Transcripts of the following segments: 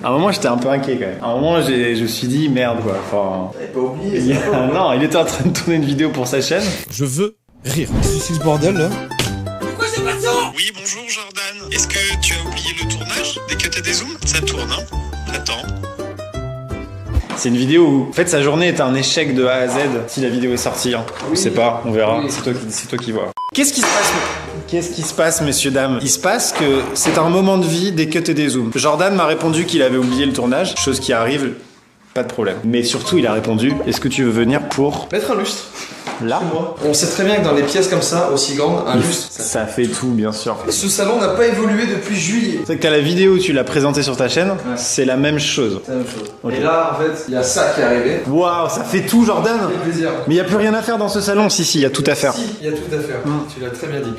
À un moment, j'étais un peu inquiet quand même. À un moment, je me suis dit, merde quoi. Enfin, t'avais pas oublié ça. Non, il était en train de tourner une vidéo pour sa chaîne. Je veux rire. C'est ce bordel là. Pourquoi c'est pas ça? Oui, bonjour Jordan. Est-ce que tu as oublié le tournage des Cut et des Zooms? Ça tourne, hein? Attends. C'est une vidéo où, en fait, sa journée est un échec de A à Z si la vidéo est sortie. Hein. Oui. Je sais pas, on verra. Oui. C'est toi qui vois. Qu'est-ce qui se passe? Qu'est-ce qui se passe, messieurs, dames? Il se passe que c'est un moment de vie des Cut et des Zooms. Jordan m'a répondu qu'il avait oublié le tournage, chose qui arrive, pas de problème. Mais surtout, il a répondu, est-ce que tu veux venir pour... Mettre un lustre. Là? On sait très bien que dans les pièces comme ça, aussi grandes, un lustre. Ça fait tout, bien sûr. Ce salon n'a pas évolué depuis juillet. C'est que t'as la vidéo où tu l'as présentée sur ta chaîne, c'est la même chose. C'est la même chose. Ok. Et là, en fait, il y a ça qui est arrivé. Waouh, ça fait tout, Jordan! Ça fait plaisir. Mais il y a plus rien à faire dans ce salon. Si, il y a tout à faire. Si, il y a tout à faire. Tu l'as très bien dit.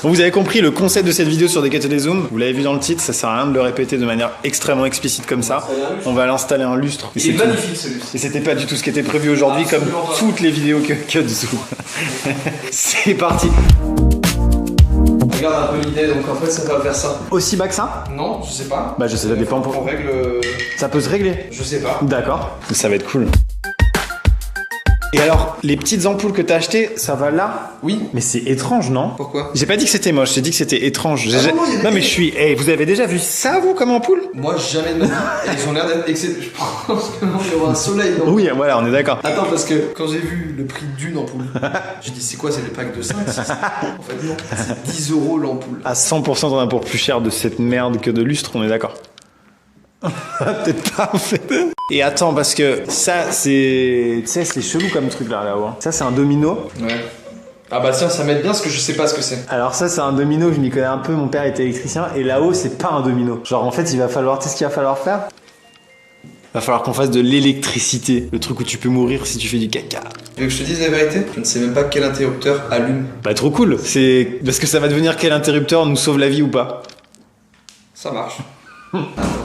Bon, vous avez compris le concept de cette vidéo sur des Cut et des Zooms. Vous l'avez vu dans le titre, ça sert à rien de le répéter de manière extrêmement explicite comme ça. On va l'installer un lustre. Il est magnifique ce lustre. Et c'était pas du tout ce qui était prévu aujourd'hui, comme Absolument pas. toutes les vidéos Cut Zoom. C'est parti. Regarde un peu l'idée, donc en fait, ça va faire ça. Aussi bas que ça? Non, je sais pas. Bah je sais, ça dépend pour... On règle. Ça peut se régler. Je sais pas. D'accord. Ça va être cool. Et alors, les petites ampoules que t'as achetées, ça va là? Oui. Mais c'est étrange, non? Pourquoi? J'ai pas dit que c'était moche, j'ai dit que c'était étrange. Ah non, il y a Non des- mais je suis... Eh, vous avez déjà vu ça, vous, comme ampoule? Moi, jamais de ma vie. Et ils ont l'air d'être excellents. Je pense que non, il y aura un soleil dans. Oui, voilà, on est d'accord. Attends, parce que quand j'ai vu le prix d'une ampoule, j'ai dit c'est quoi, c'est le pack de 5 En fait, non, c'est 10 € l'ampoule. À 100% t'en as pour plus cher de cette merde que de lustre, on est d'accord. Peut-être pas en fait. Et attends, parce que ça c'est... Tu sais, c'est chelou comme truc là-haut. Hein. Ça c'est un domino. Ouais. Ah bah tiens, ça m'aide bien parce que je sais pas ce que c'est. Alors ça c'est un domino, je m'y connais un peu, mon père était électricien. Et là-haut c'est pas un domino. Genre en fait il va falloir... Tu sais ce qu'il va falloir faire? Va falloir qu'on fasse de l'électricité. Le truc où tu peux mourir si tu fais du caca. Tu veux que je te dise la vérité? Je ne sais même pas quel interrupteur allume. Bah trop cool. C'est... Parce que ça va devenir quel interrupteur nous sauve la vie ou pas. Ça marche.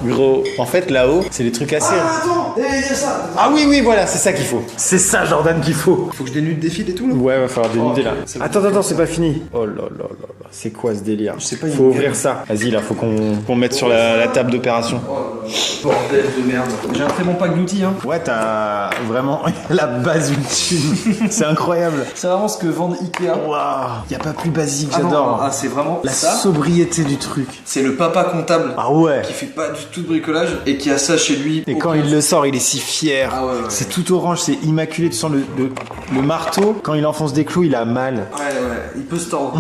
Gros. En fait là-haut c'est des trucs assez... Attends, il y a ça. Ah oui, oui, voilà, c'est ça qu'il faut. C'est ça, Jordan, qu'il faut. Faut que je dénude des fils et tout là. Ouais, va falloir dénuder ok, là. c'est bon. Attends, c'est pas fini. Oh là là là là, c'est quoi ce délire? Je sais pas, il y a Faut une ouvrir carte. ça. Vas-y, là, faut qu'on mette sur la table d'opération. Oh là là, bordel de merde. J'ai un très bon pack d'outils hein. Ouais, t'as vraiment la base ultime. C'est incroyable. C'est vraiment ce que vendent Ikea. Waouh, y a pas plus basique, Ah non, j'adore. ah, c'est vraiment La ça. sobriété du truc. C'est le papa comptable Ah ouais. qui fait pas du tout de bricolage et qui a ça chez lui. Et quand il le sort, il est si fier. Ah ouais, ouais. C'est tout orange, c'est immaculé. Tu sens le marteau, quand il enfonce des clous, il a mal. Ouais, il peut se tordre.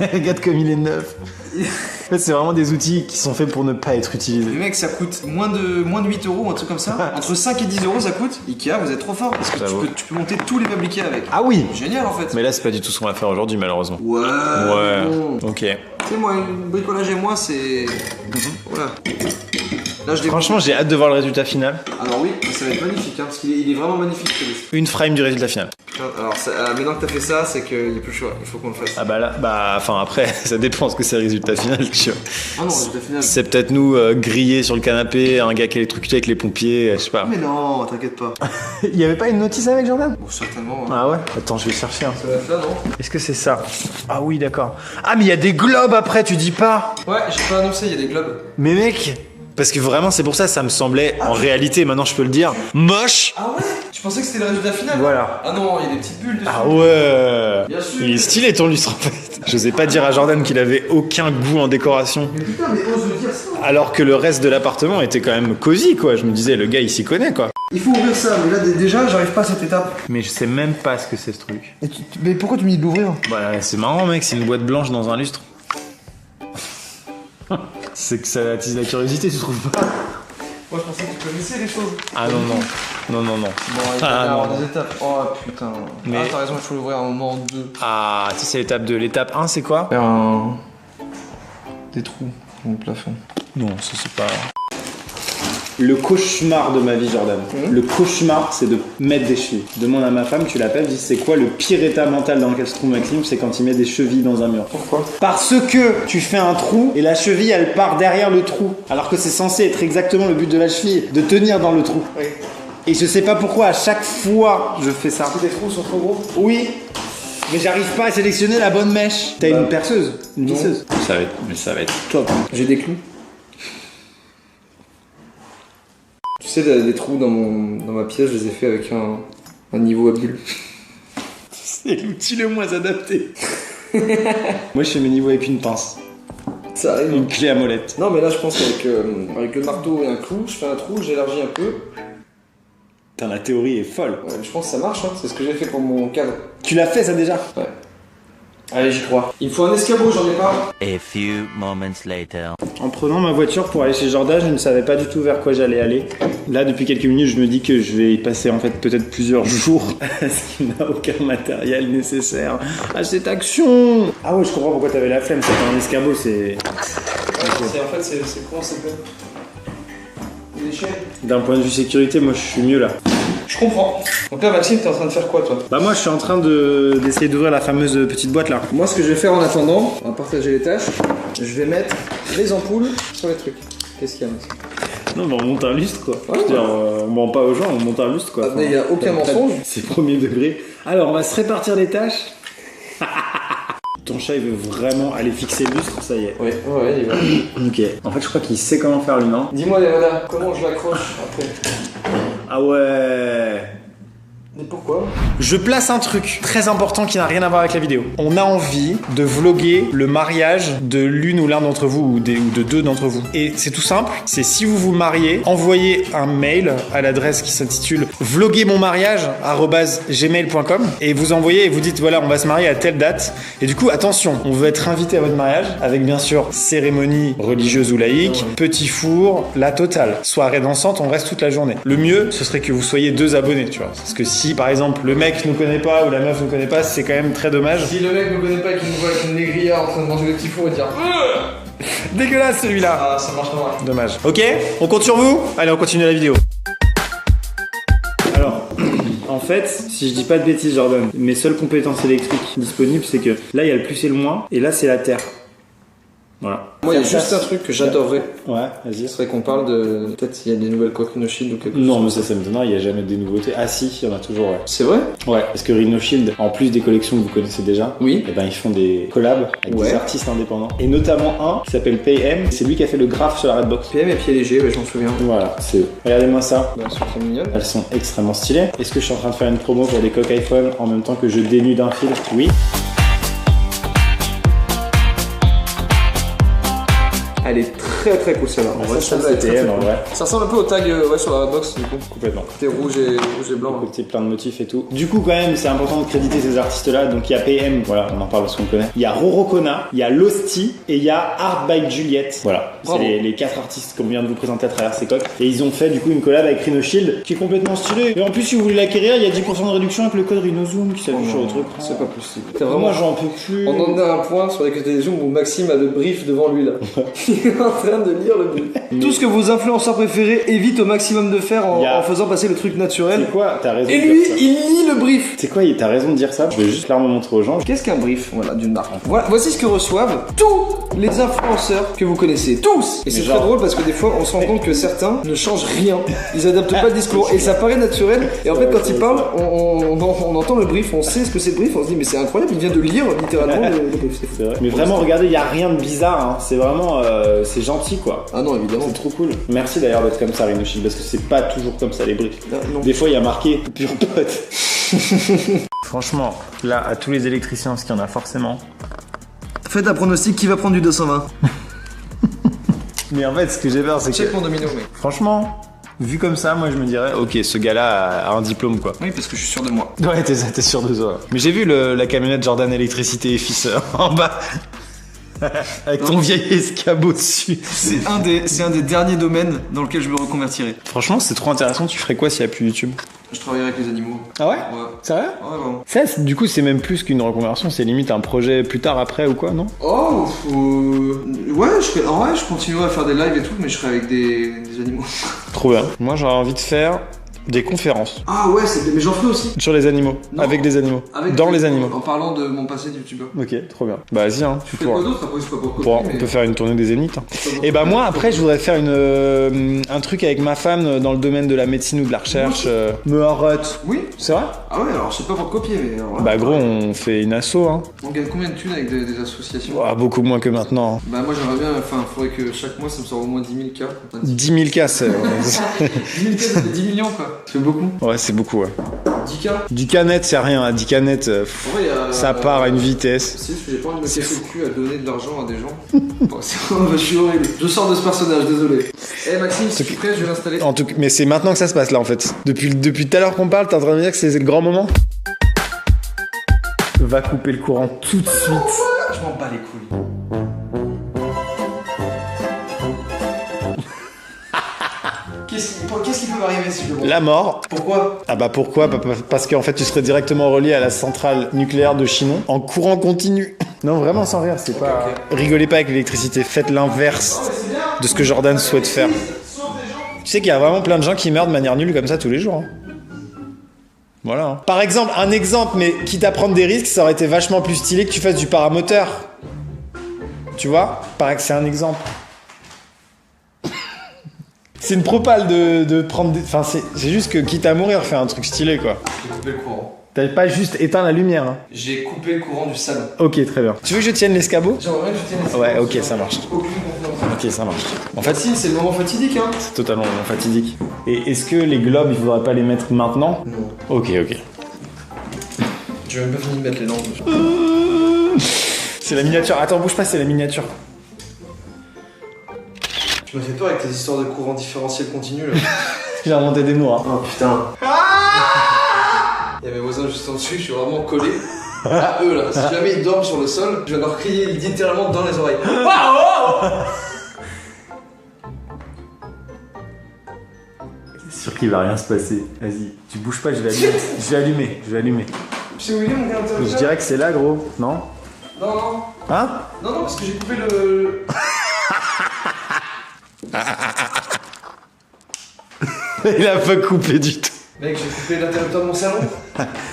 Regarde comme il est neuf. En fait, c'est vraiment des outils qui sont faits pour ne pas être utilisés. Les mecs, ça coûte moins de 8 €, un truc comme ça. Entre 5 et 10 € ça coûte. Ikea, vous êtes trop fort parce que J'avoue. tu peux monter tous les meubles Ikea avec. Ah oui. Génial en fait. Mais là, c'est pas du tout ce qu'on va faire aujourd'hui, malheureusement. Ouais. Ouais. Bon. Ok. Tu sais, moi, le bricolage et moi, c'est. Voilà. Là, je découvre. Franchement, j'ai hâte de voir le résultat final. Alors, oui, ça va être magnifique, hein, parce qu'il est vraiment magnifique ce livre. Une frame du résultat final. Alors, maintenant que t'as fait ça, c'est qu'il n'y a plus le choix. Il faut qu'on le fasse. Ah bah là, enfin après, ça dépend ce que c'est le résultat final. Tu vois. Ah non, le résultat final. C'est peut-être nous grillés sur le canapé, un gars qui est électrocuté avec les pompiers, je sais pas. Mais non, t'inquiète pas. Il y avait pas une notice avec Jordan? Bon, certainement. Hein. Ah ouais? Attends, je vais chercher. Hein. Ça va être là, non? Est-ce que c'est ça? Ah oui, d'accord. Ah mais il y a des globes après, tu dis pas? Ouais, j'ai pas annoncé, il y a des globes. Mais mec, parce que vraiment c'est pour ça, ça me semblait, en réalité, maintenant je peux le dire, moche. Ah ouais? Tu pensais que c'était le résultat final? Voilà. Ah non, il y a des petites bulles dessus. Ah ouais. Bien sûr. Il est stylé ton lustre en fait. J'osais pas dire à Jordan qu'il avait aucun goût en décoration. Mais putain, mais ose le dire ça. Alors que le reste de l'appartement était quand même cosy quoi. Je me disais, le gars il s'y connaît quoi. Il faut ouvrir ça, mais là déjà, j'arrive pas à cette étape. Mais je sais même pas ce que c'est ce truc. Mais pourquoi tu me dis de l'ouvrir? Bah c'est marrant mec, c'est une boîte blanche dans un lustre. C'est que ça attise la curiosité, tu trouves pas? Moi, je pensais que tu connaissais les choses. Ah non, non. Non, non, non. Bon, il Ah, va y avoir non. des étapes. Oh putain. Mais- Ah, t'as raison, il faut l'ouvrir à un moment 2. Ah, tu sais, c'est l'étape 2. L'étape 1, c'est quoi? Faire des trous dans le plafond. Non, ça c'est pas... Le cauchemar de ma vie, Jordan. Le cauchemar, c'est de mettre des chevilles. Je demande à ma femme, tu l'appelles, dis c'est quoi le pire état mental dans lequel se trouve Maxime? C'est quand il met des chevilles dans un mur. Pourquoi? Parce que tu fais un trou et la cheville, elle part derrière le trou. Alors que c'est censé être exactement le but de la cheville, de tenir dans le trou. Oui. Et je sais pas pourquoi, à chaque fois, je fais ça. Les trous sont trop gros? Oui, mais j'arrive pas à sélectionner la bonne mèche. T'as une perceuse, une Non. visseuse. Ça va être top. J'ai des clous. Tu sais, des trous dans ma pièce, je les ai fait avec un niveau à bulles. C'est l'outil le moins adapté. Moi, je fais mes niveaux avec une pince. Ça arrive. Une clé à molette. Non, mais là, je pense qu'avec le marteau et un clou, je fais un trou, j'élargis un peu. Putain, la théorie est folle. Ouais, je pense que ça marche, hein. C'est ce que j'ai fait pour mon cadre. Tu l'as fait ça déjà? Ouais. Allez, j'y crois. Il me faut un escabeau, j'en ai pas. A few moments later. En prenant ma voiture pour aller chez Jordan, je ne savais pas du tout vers quoi j'allais aller. Là, depuis quelques minutes, je me dis que je vais y passer en fait peut-être plusieurs jours parce qu'il n'a aucun matériel nécessaire à cette action. Ah ouais, je comprends pourquoi t'avais la flemme. C'était un escabeau, c'est... En fait, c'est comment c'est fait? Des déchets. D'un point de vue sécurité, moi je suis mieux là. Je comprends. Donc là, Maxime, t'es en train de faire quoi, toi? Bah moi je suis en train d'essayer d'ouvrir la fameuse petite boîte là. Moi, ce que je vais faire en attendant, on va partager les tâches. Je vais mettre les ampoules sur les trucs. Qu'est-ce qu'il y a, Maxime? Non mais on monte un lustre quoi. Ouais, Je veux dire, on ment pas aux gens, on monte un lustre quoi. Ah, mais y a aucun mensonge. C'est premier degré. Alors on va se répartir les tâches. Ton chat il veut vraiment aller fixer le lustre, ça y est. Ouais, il va. Ok. En fait je crois qu'il sait comment faire lui, non? Dis-moi, Lévada, comment je l'accroche après? Ah ouais. Mais pourquoi? Je place un truc très important qui n'a rien à voir avec la vidéo. On a envie de vloguer le mariage de l'une ou l'un d'entre vous ou de deux d'entre vous. Et c'est tout simple, c'est si vous vous mariez, envoyez un mail à l'adresse qui s'intitule vloguermonmariage@gmail.com et vous envoyez et vous dites voilà, on va se marier à telle date. Et du coup, attention, on veut être invité à votre mariage avec bien sûr cérémonie religieuse ou laïque, petit four, la totale. Soirée dansante, on reste toute la journée. Le mieux, ce serait que vous soyez 2 abonnés, tu vois. Parce que si par exemple le mec nous connaît pas ou la meuf nous connaît pas, c'est quand même très dommage. Si le mec ne connaît pas et qu'il nous voit avec une négria en train de manger le petit four et dire Dégueulasse celui-là. ah, ça marche pas. Dommage. Ok, on compte sur vous? Allez, on continue la vidéo. Alors, en fait, si je dis pas de bêtises, Jordan, mes seules compétences électriques disponibles, c'est que là, il y a le plus et le moins, et là, c'est la terre. Voilà. Moi, il y a Faire juste ça, un truc que j'adorerais. Ouais, vas-y. Ce serait qu'on parle de. Peut-être s'il y a des nouvelles coques Rhino Shield ou quelque chose. Non, mais ça me donne, il n'y a jamais des nouveautés. Ah si, il y en a toujours, ouais. C'est vrai? Ouais, parce que Rhino Shield, en plus des collections que vous connaissez déjà, Oui. et ben ils font des collabs avec Ouais. des artistes indépendants. Et notamment un qui s'appelle PM, c'est lui qui a fait le graphe sur la Redbox. PM et pieds légers, ouais, je m'en souviens. Voilà, c'est eux. Regardez-moi ça. Elles sont très mignonnes. Elles sont extrêmement stylées. Est-ce que je suis en train de faire une promo pour des coques iPhone en même temps que je dénude un fil? Oui. Elle est très cool celle-là. En vrai, Ça, celle-là est c'est très, PM très en cool. vrai. Ça ressemble un peu au tag sur la Redbox du coup. Complètement. Côté rouge et blanc. Hein. Côté plein de motifs et tout. Du coup, quand même, c'est important de créditer ces artistes-là. Donc, il y a PM, voilà, on en parle parce qu'on le connaît. Il y a Roro Kona, il y a Losty et il y a Art by Juliette. Voilà, c'est Bravo. les 4 artistes qu'on vient de vous présenter à travers ces coques. Et ils ont fait du coup une collab avec Rhino Shield qui est complètement stylée. Et en plus, si vous voulez l'acquérir, il y a 10% de réduction avec le code RhinoZoom qui s'affiche sur le truc. C'est pas possible. Moi, j'en peux plus. On en est à un point sur les côtés des zooms où Maxime a le brief devant lui là. Il est en train de lire le brief. Tout ce que vos influenceurs préférés évitent au maximum de faire en faisant passer le truc naturel. C'est quoi? T'as raison. Et de dire lui, ça. il lit le brief. C'est quoi? T'as raison de dire ça. Je vais juste clairement montrer aux gens. Qu'est-ce qu'un brief, voilà, d'une marque? Voilà, voici ce que reçoivent tous les influenceurs que vous connaissez. Tous. Et c'est genre- très drôle parce que des fois, on se rend compte que certains ne changent rien. Ils adaptent pas le discours. Et ça paraît naturel. Et en fait, quand ils parlent, on entend le brief, on sait ce que c'est le brief. On se dit, mais c'est incroyable, il vient de lire littéralement le brief. C'est fou. C'est vrai. Mais vraiment, regardez, il y a rien de bizarre. Hein. C'est vraiment, c'est gentil quoi. Ah non, évidemment. C'est trop cool. Merci d'ailleurs d'être comme ça, Rhino Shield, parce que c'est pas toujours comme ça les briefs. Non. Des fois, il y a marqué pur pote. Franchement, là, à tous les électriciens, parce qu'il y en a forcément. Faites un pronostic qui va prendre du 220. Mais en fait, ce que j'ai peur, c'est Check que. mon domino, mec. Franchement, vu comme ça, moi je me dirais, ok, ce gars-là a un diplôme quoi. Oui, parce que je suis sûr de moi. Ouais, t'es sûr de toi. Mais j'ai vu la camionnette Jordan Électricité et Fils en bas. Avec ton vieil escabeau dessus. C'est un des derniers domaines dans lequel je me reconvertirai. Franchement, c'est trop intéressant. Tu ferais quoi s'il n'y a plus YouTube? Je travaillerai avec les animaux. Ah ouais? Ouais. Sérieux? Ouais, vraiment. Ça, du coup, c'est même plus qu'une reconversion, c'est limite un projet plus tard après ou quoi, non? Oh, ouais, en vrai, je continuerai à faire des lives et tout, mais je serai avec des animaux. Trop bien. Moi, j'aurais envie de faire Des conférences Ah ouais, mais j'en fais aussi. sur les animaux, Non. avec des animaux, Avec dans les animaux. En parlant de mon passé de youtubeur. Ok, trop bien. Bah vas-y, hein, Tu fais quoi d'autre après, c'est pas pour On copier, mais... peut faire une tournée des Zéniths. Hein. C'est pas pour Et bah copier, moi c'est après pour- je voudrais faire un truc avec ma femme dans le domaine de la médecine ou de la recherche. Me arrête. Oui. C'est vrai? Ah ouais, alors je sais pas pour copier, mais... alors là, Bah gros on fait une asso hein. on gagne combien de thunes avec des associations? Ouah, beaucoup moins que maintenant. Hein. Bah moi j'aimerais bien, enfin faudrait que chaque mois ça me sorte au moins 10 000 cas. Enfin, 10 000 casses. 10 000 cas ça fait 10 millions quoi. Ça fait beaucoup. Ouais c'est beaucoup ouais. 10 cas. 10 canettes c'est rien, hein. 10 canettes En vrai, ça part à une vitesse. C'est juste que j'ai pas envie de me casser le cul à donner de l'argent à des gens. Bon, je suis horrible. Je sors de ce personnage, désolé. Eh Maxime, si tu es prêt, je vais l'installer. En tout cas, mais c'est maintenant que ça se passe là en fait. Depuis tout à l'heure qu'on parle, t'es en train de me dire que c'est le grand moment? Va couper le courant tout de suite. Je m'en bats les couilles. Qu'est-ce qui peut m'arriver si je le vois? La mort. Pourquoi? Ah bah pourquoi? Parce qu'en fait tu serais directement relié à la centrale nucléaire de Chinon en courant continu. Non vraiment sans rire, c'est pas... Rigolez pas avec l'électricité, faites l'inverse de ce que Jordan souhaite faire. Tu sais qu'il y a vraiment plein de gens qui meurent de manière nulle comme ça tous les jours. Hein. Voilà. Hein. Par exemple, un exemple, mais quitte à prendre des risques, ça aurait été vachement plus stylé que tu fasses du paramoteur. Tu vois? Paraît que c'est un exemple. C'est une propale de prendre des... Enfin, c'est juste que quitte à mourir, fais un truc stylé, quoi. J'ai coupé le courant. T'avais pas juste éteint la lumière, hein. J'ai coupé le courant du salon. Ok, très bien. Tu veux que je tienne l'escabeau? J'aimerais bien que je tienne les Ouais, ok, ça marche. Aucune confiance. Ok, ça marche. En fait, Maxime, c'est le moment fatidique, hein. c'est totalement fatidique. Et est-ce que les globes, il faudrait pas les mettre maintenant? Non. Ok, ok. J'ai même pas fini de mettre les lampes. C'est la miniature. Attends, bouge pas, c'est la miniature. Tu m'as fait peur avec tes histoires de courant différentiel continu là. J'ai inventé des mots, hein. Oh putain. Il y a mes voisins juste en dessus, je suis vraiment collé à eux là. Si jamais ils dorment sur le sol, je vais leur crier littéralement dans les oreilles. C'est sûr qu'il va rien se passer. Vas-y, tu bouges pas, je vais allumer. Je vais allumer. C'est où il est mon gars? Je dirais que c'est là, gros. Non? Non, non. Hein? Non, non, parce que j'ai coupé le. Il a pas coupé du tout. Mec, j'ai coupé l'interrupteur de mon salon.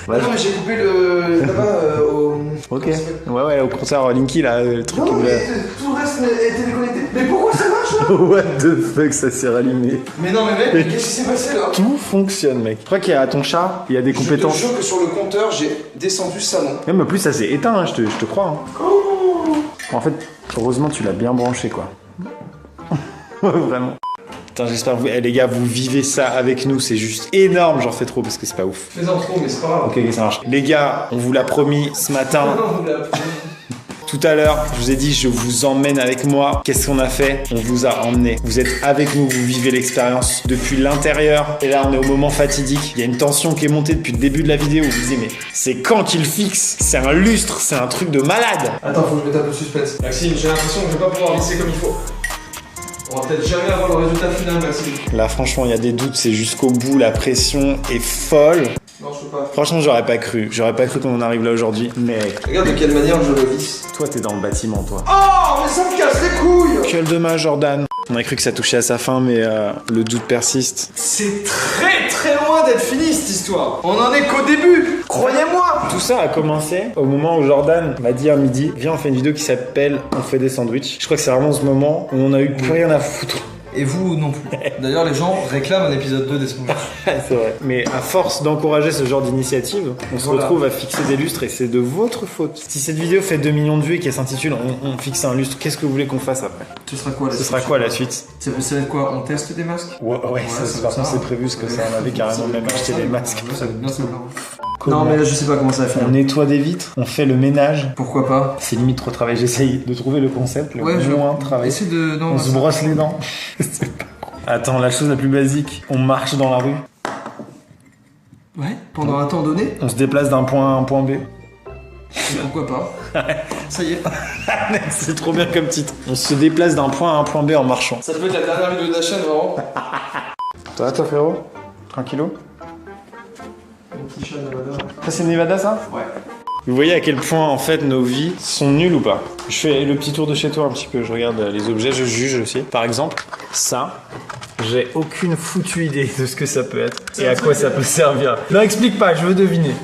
Ouais. Non, mais j'ai coupé le. Là-bas au. Ok. Comment ça s'appelle? Ouais, au concert Linky, là, le truc. Non, mais tout le reste était déconnecté. Mais pourquoi ça marche là? What the fuck, ça s'est rallumé. Mais non, mais mec, qu'est-ce qui s'est passé là? Tout fonctionne, mec. Je crois qu'il y a ton chat, il y a des Je te compétences. jure que sur le compteur, j'ai descendu ce salon. Même en plus, ça s'est éteint, hein, je te crois. Hein. En fait, heureusement, tu l'as bien branché, quoi. Vraiment. Putain, j'espère que vous... les gars, vous vivez ça avec nous, c'est juste énorme. J'en fais trop parce que c'est pas ouf. Fais-en trop, mais c'est pas grave. Ok, ça marche. Les gars, on vous l'a promis ce matin. Non, vous l'avez. Tout à l'heure, je vous ai dit, je vous emmène avec moi. Qu'est-ce qu'on a fait? On vous a emmené. Vous êtes avec nous, vous vivez l'expérience depuis l'intérieur. Et là, on est au moment fatidique. Il y a une tension qui est montée depuis le début de la vidéo. Vous vous dites, mais c'est quand qu'il fixe? C'est un lustre, c'est un truc de malade. Attends, faut que je mette un peu de suspense. Maxime, j'ai l'impression que je vais pas pouvoir visser comme il faut. On va peut-être jamais avoir le résultat final, Maxime. Là, franchement, il y a des doutes, c'est jusqu'au bout. La pression est folle. Non, je peux pas. Franchement, j'aurais pas cru. J'aurais pas cru qu'on en arrive là aujourd'hui. Mais Regarde de quelle manière je le visse. toi, t'es dans le bâtiment, toi. Oh, mais ça me casse les couilles! Quel dommage, Jordan. On a cru que ça touchait à sa fin, mais le doute persiste. C'est très très loin d'être fini cette histoire. On en est qu'au début, croyez-moi. Tout ça a commencé au moment où Jordan m'a dit à midi, viens, on fait une vidéo qui s'appelle On fait des sandwichs. Je crois que c'est vraiment ce moment où on a eu plus rien à foutre. Et vous non plus. D'ailleurs, les gens réclament un épisode 2 des sandwichs. C'est vrai. Mais à force d'encourager ce genre d'initiative, on se retrouve à fixer des lustres et c'est de votre faute. Si cette vidéo fait 2 millions de vues et qu'elle s'intitule on fixe un lustre, qu'est-ce que vous voulez qu'on fasse après? Ce sera quoi la Ce suite? sera quoi la suite? Ça va être quoi? On teste des masques? Ouais, ça, par contre, c'est prévu parce que ça, on avait carrément même acheté des masques. Ça va être bien ça. Comment? Non, mais là, je sais pas comment ça va finir. On nettoie des vitres, on fait le ménage. Pourquoi pas? C'est limite trop travail. J'essaye de trouver le concept, le moins travail. Essaye de. Non, On se brosse les dents. C'est pas con. Attends, la chose la plus basique, on marche dans la rue, Ouais, pendant un temps donné. on se déplace d'un point A à un point B. Et pourquoi pas? Ça y est. C'est trop bien comme titre. On se déplace d'un point A à un point B en marchant. Ça peut être la dernière vidéo de la chaîne, vraiment. Ça va toi frérot? Tranquillo? Mon petit chat Nevada. Ça c'est Nevada ça? Ouais. Vous voyez à quel point en fait nos vies sont nulles ou pas? Je fais le petit tour de chez toi un petit peu, je regarde les objets, je juge aussi. Par exemple, ça, J'ai aucune foutue idée de ce que ça peut être et à quoi ça peut servir. Non, explique pas, je veux deviner.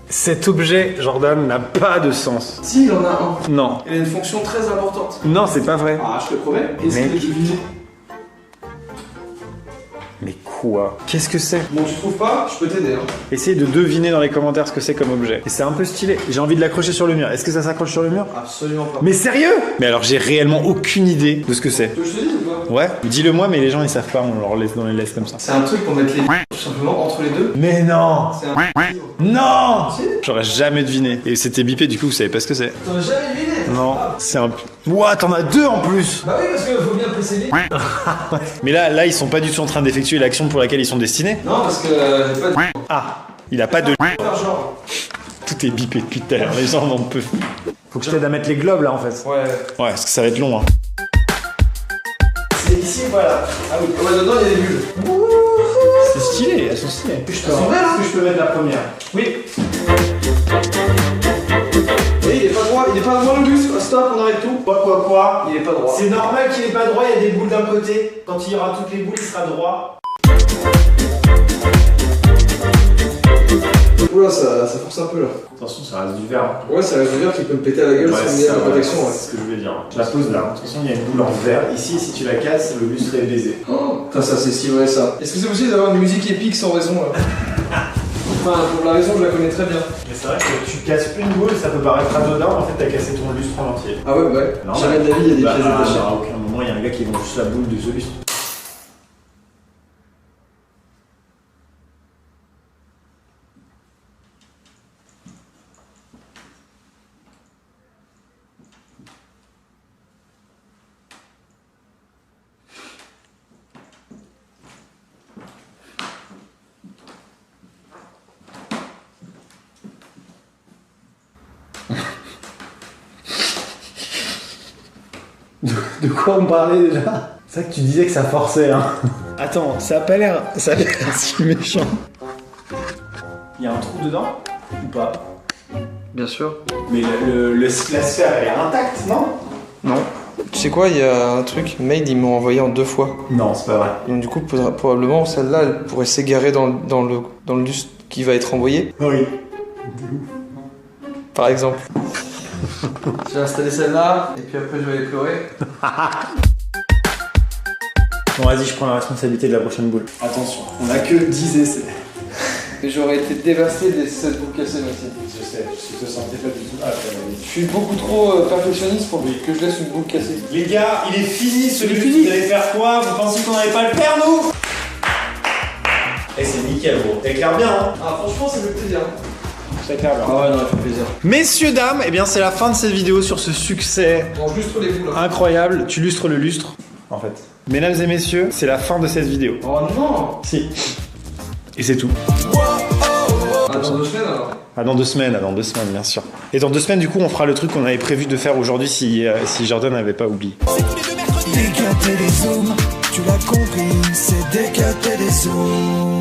Cet objet, Jordan, n'a pas de sens. Si, il en a un. Non. Il a une fonction très importante. Non, c'est pas vrai. Ah, je te promets. Essaye de deviner. Mais quoi? Qu'est-ce que c'est? Bon, tu trouves pas? Je peux t'aider. Hein. Essayez de deviner dans les commentaires ce que c'est comme objet. Et c'est un peu stylé. J'ai envie de l'accrocher sur le mur. Est-ce que ça s'accroche sur le mur? Absolument pas. Mais sérieux? Mais alors j'ai réellement aucune idée de ce que c'est. Tu veux que je te dise ou pas? Ouais, dis-le moi, mais les gens ils savent pas, on leur laisse dans les laisses comme ça. C'est un truc pour mettre les tout simplement entre les deux. Mais non! C'est un Non! Si. J'aurais jamais deviné. Et c'était bipé, du coup vous savez pas ce que c'est. T'en as jamais deviné? Non, c'est un... Ouah, t'en as deux en plus! Bah oui, parce qu'il faut bien préciser. Mais là ils sont pas du tout en train d'effectuer l'action pour laquelle ils sont destinés. Non, parce que j'ai pas de Ah, il a pas de... faire genre. Tout est bipé depuis tout à l'heure, les gens n'en peuvent. Faut que je t'aide à mettre les globes là en fait. Ouais. Ouais, parce que ça va être long hein. C'est ici ou pas là? Ah oui. Ouais, dedans il y a des bulles. C'est stylé, elles sont stylées. Elles sont belles, hein? Est-ce que je peux mettre la première? Oui. Et il est pas droit, il est pas droit le bus. Stop, on arrête tout. Quoi? Il est pas droit. C'est normal qu'il ait pas droit, il y a des boules d'un côté. Quand il y aura toutes les boules, il sera droit. Oula, ça force un peu là. Attention, ça reste du verre. Ouais, ça reste du verre qui peut me péter à la gueule si on met la protection. Ouais. C'est ce que je voulais dire. Je la pose là. Attention, il y a une boule en verre. Ici, si tu la casses, le bus serait baisé. Oh, putain, ça c'est si vrai ça. Est-ce que c'est possible d'avoir une musique épique sans raison là? Enfin, pour la raison, je la connais très bien. Mais c'est vrai que tu casses une boule, ça peut paraître anodin. En fait, t'as cassé ton lustre en entier. Ah ouais, ouais. Non, Jamais de la vie, il y a des pièces détachées. À aucun moment, il y a un gars qui vend juste la boule de ce lustre. De quoi on parlait déjà? C'est vrai que tu disais que ça forçait, hein. Attends, ça a pas l'air si méchant. Il y a un trou dedans? Ou pas? Bien sûr. Mais la sphère, elle est intacte, non? Non. Tu sais quoi, il y a un truc, Maid, ils m'ont envoyé en 2 fois. Non, c'est pas vrai. Donc du coup, probablement, celle-là, elle pourrait s'égarer dans le lustre qui va être envoyé. Oui. Par exemple. Je vais installer celle-là, et puis après je vais aller pleurer. Bon, vas-y, je prends la responsabilité de la prochaine boule. Attention, on a que 10 essais. Et j'aurais été dévasté des 7 boules cassées, merci. Je sais, je te sentais pas du tout. Ah, Je suis beaucoup trop perfectionniste pour que je laisse une boule cassée. les gars, il est fini ce Il est but. fini. Vous allez faire quoi? Vous pensez qu'on n'allait pas le faire, nous? Eh, c'est nickel, gros. Ça éclaire bien, hein? Ah, franchement, ça me fait plaisir. Ça éclaire bien. Ah ouais, non, ça fait plaisir. Messieurs, dames, eh bien, c'est la fin de cette vidéo sur ce succès Range juste les boules. Hein. incroyable. Tu lustres le lustre, en fait. Mesdames et messieurs, c'est la fin de cette vidéo. Oh non. Si. Et c'est tout. Ah, dans 2 semaines alors. Ah, dans 2 semaines, bien sûr. Et dans 2 semaines, du coup, on fera le truc qu'on avait prévu de faire aujourd'hui si Jordan n'avait pas oublié. Des des zooms, tu l'as compris, c'est des des zooms.